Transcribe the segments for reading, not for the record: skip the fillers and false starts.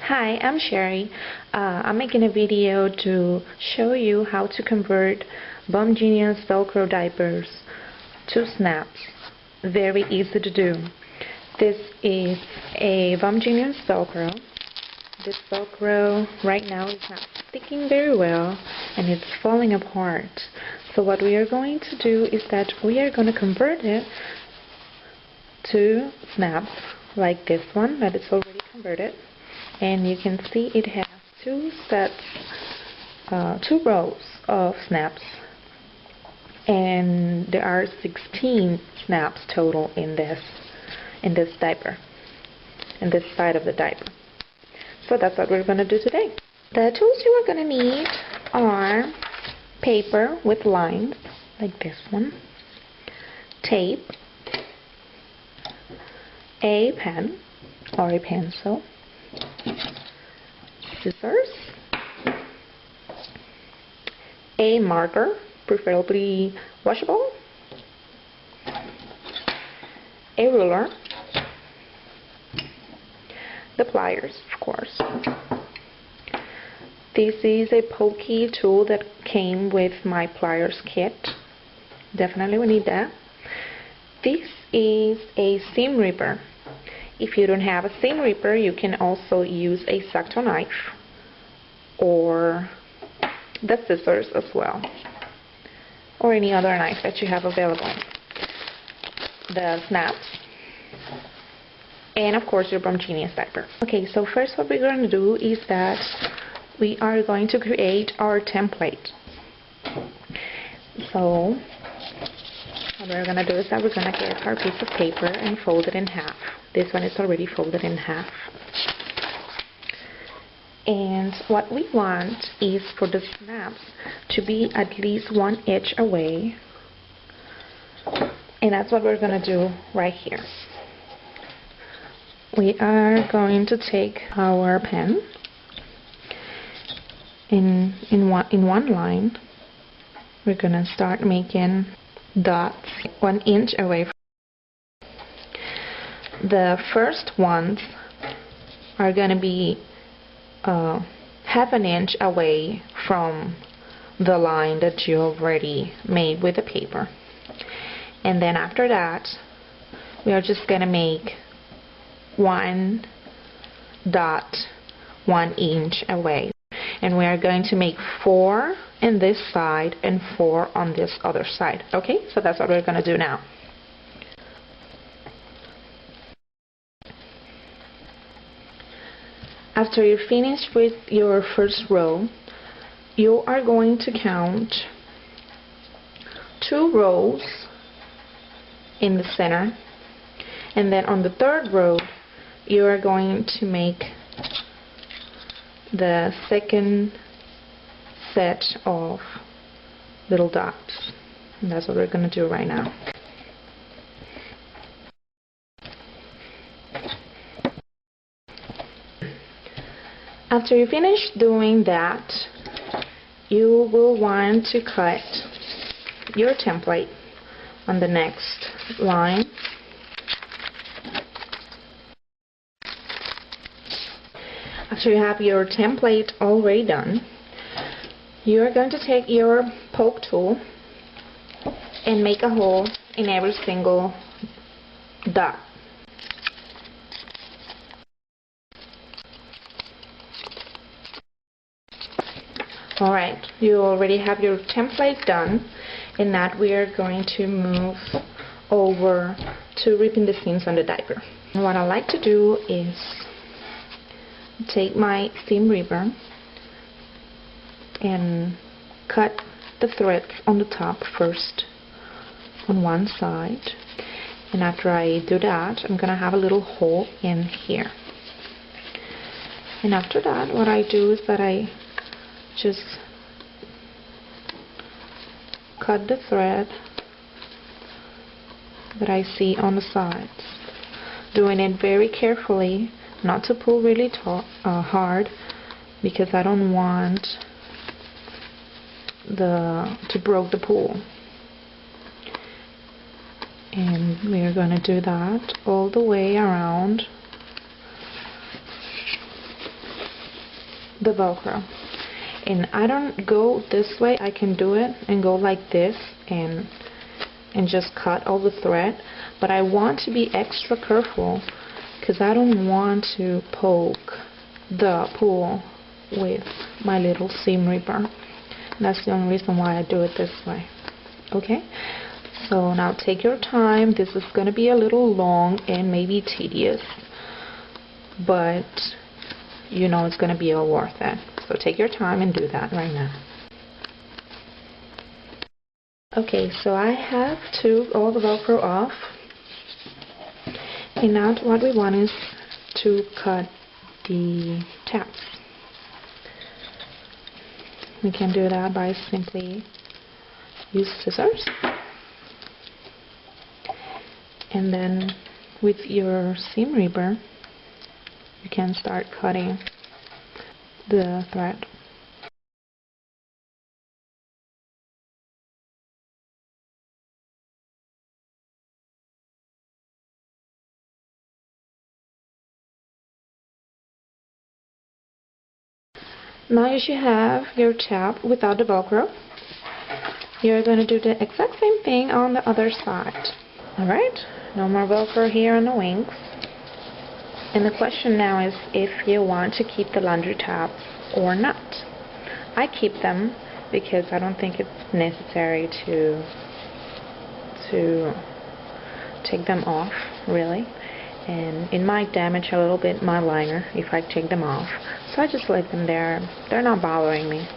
Hi, I'm Sherry. I'm making a video to show you how to convert BumGenius Velcro diapers to snaps. Very easy to do. This is a BumGenius Velcro. This Velcro right now is not sticking very well and it's falling apart. So what we are going to do is that we are going to convert it to snaps like this one that is already converted. And you can see it has two rows of snaps, and there are 16 snaps total in this diaper, in this side of the diaper. So that's what we're going to do today. The tools you are going to need are paper with lines like this one, tape, a pen or a pencil, scissors, a marker, preferably washable, a ruler, the pliers, of course. This is a pokey tool that came with my pliers kit. Definitely we need that. This is a seam ripper. If you don't have a seam ripper, you can also use a X-Acto knife or the scissors as well, or any other knife that you have available. The snaps, and of course your BumGenius diaper. Okay, so first what we're going to do is that we are going to create our template. So what we're going to do is that we're going to get our piece of paper and fold it in half. This one is already folded in half. And what we want is for the snaps to be at least 1 inch away. And that's what we're going to do right here. We are going to take our pen in one line. We're going to start making dots 1 inch away. The first ones are going to be half an inch away from the line that you already made with the paper. And then after that, we are just going to make one dot 1 inch away. And we are going to make 4 in this side and 4 on this other side. Okay, so that's what we're going to do now. After you finish with your first row, you are going to count 2 rows in the center, and then on the third row you are going to make the second set of little dots, and that's what we're going to do right now. After you finish doing that, you will want to cut your template on the next line. After you have your template already done, you are going to take your poke tool and make a hole in every single dot. Alright, you already have your template done, and that we are going to move over to ripping the seams on the diaper. And what I like to do is take my seam ripper and cut the threads on the top first on one side, and after I do that, I'm gonna have a little hole in here. And after that, what I do is that I just cut the thread that I see on the sides, doing it very carefully, not to pull really hard, because I don't want to break the pool. And we are going to do that all the way around the Velcro. And I don't go this way. I can do it and go like this and just cut all the thread, but I want to be extra careful because I don't want to poke the pool with my little seam ripper. That's the only reason why I do it this way. Okay, so now take your time. This is going to be a little long and maybe tedious, but you know it's going to be all worth it. So take your time and do that right now. Okay, so I have took all the Velcro off, and now what we want is to cut the tabs. We can do that by simply use scissors, and then with your seam ripper you can start cutting the thread. Now you should have your tab without the Velcro. You're going to do the exact same thing on the other side. Alright, no more Velcro here on the wings. And the question now is if you want to keep the laundry tabs or not. I keep them because I don't think it's necessary to take them off, really. And it might damage a little bit my liner if I take them off. So I just leave them there. They're not bothering me.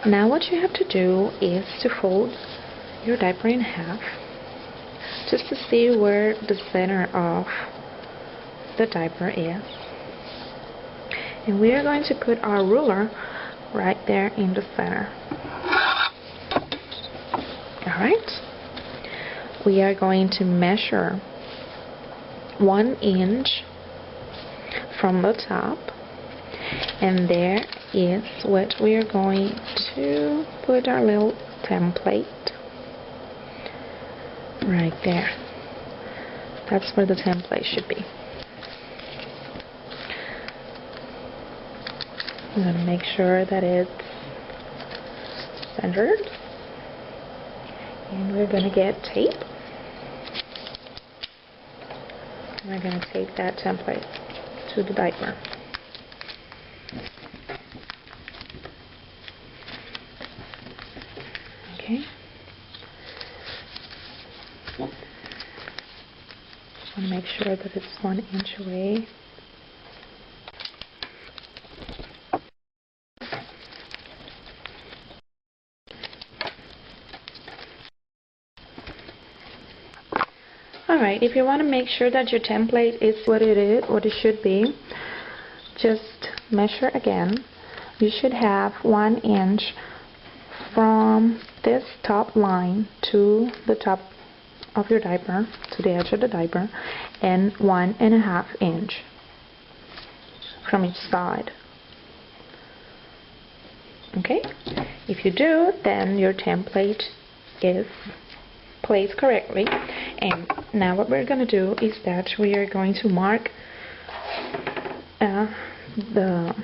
Now what you have to do is to fold your diaper in half just to see where the center of the diaper is. And we are going to put our ruler right there in the center. Alright. We are going to measure 1 inch from the top, and there is what we are going to put our little template right there. That's where the template should be. I'm going to make sure that it's centered, and we're going to get tape. We're going to tape that template to the diaper. Okay. Just want to make sure that it's 1 inch away. Alright, if you want to make sure that your template is what it should be, just measure again. You should have 1 inch from this top line to the top of your diaper, to the edge of the diaper, and 1.5 inch from each side. Okay? If you do, then your template is placed correctly. And now what we're going to do is that we are going to mark the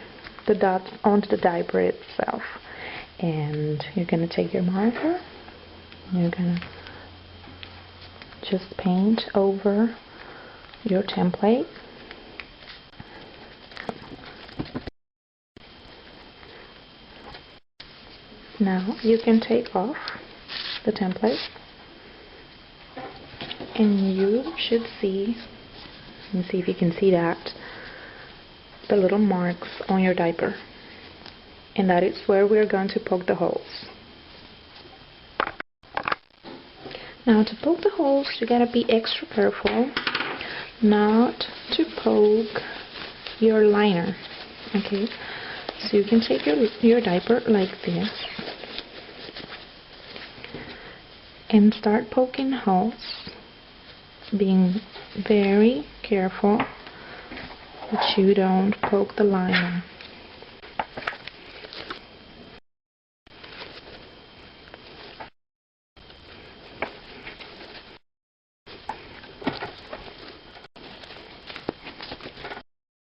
dots onto the diaper itself. And you're going to take your marker, you're going to just paint over your template. Now you can take off the template, and you should see, let me see if you can see that, the little marks on your diaper. And that is where we're going to poke the holes. Now to poke the holes, you gotta be extra careful not to poke your liner. Okay, so you can take your diaper like this and start poking holes, being very careful that you don't poke the liner.